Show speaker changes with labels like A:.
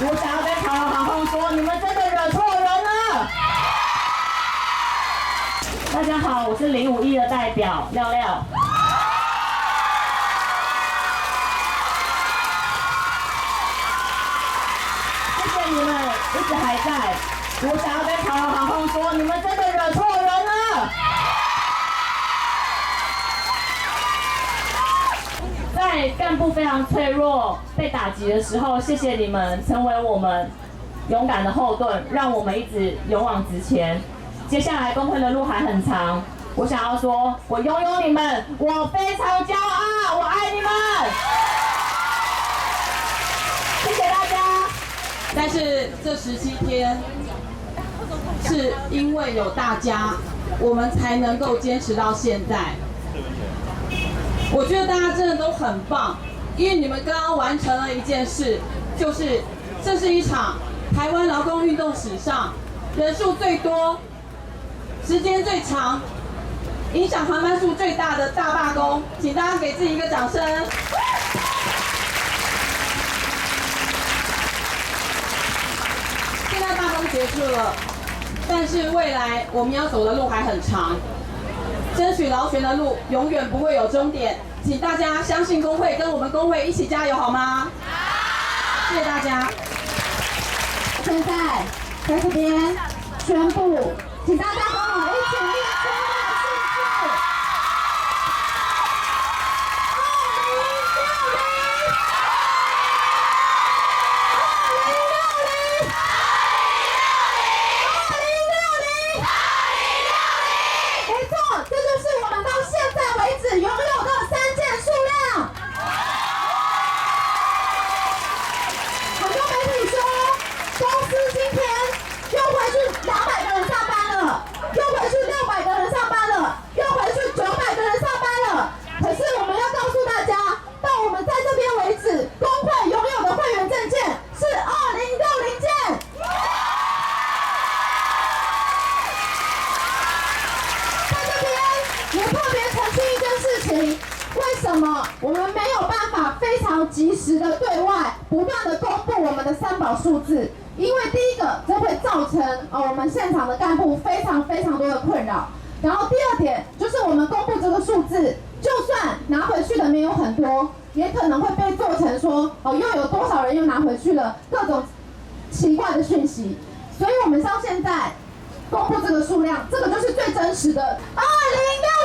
A: 我想要跟长荣航空说，你们真的惹错人了。大家好，我是051的代表廖廖。谢谢你们一直还在。我想要跟长荣航空说，你们真的惹错人了。在干部非常脆弱、被打击的时候，谢谢你们成为我们勇敢的后盾，让我们一直勇往直前。接下来工会的路还很长，我想要说，我拥有你们，我非常骄傲，我爱你们。谢谢大家。
B: 但是这17天，是因为有大家，我们才能够坚持到现在。我觉得大家真的都很棒，因为你们刚刚完成了一件事，就是这是一场台湾劳工运动史上人数最多、时间最长、影响航班数最大的大罢工，请大家给自己一个掌声。现在罢工结束了，但是未来我们要走的路还很长。争取劳权的路永远不会有终点，请大家相信工会，跟我们工会一起加油，好吗？谢谢大家。
C: 现在在这边宣布，请大家跟我一起念出那个数字，2060，2060，2060，没错，这就是我们到现在为止拥有的3件数量。很多媒体说，公司今天又回去200个人上班了，又回去600个人上班了，又回去900个人上班了。可是我们要告诉大家，到我们在这边为止，工会拥有的会员证件是2060件。在这边也特别澄清一件事情。为什么我们没有办法非常及时的对外不断的公布我们的3保数字？因为第一个，这会造成我们现场的干部非常多的困扰。然后第二点就是我们公布这个数字，就算拿回去的没有很多，也可能会被做成说又有多少人又拿回去了各种奇怪的讯息。所以我们到现在公布这个数量，这个就是最真实的2060。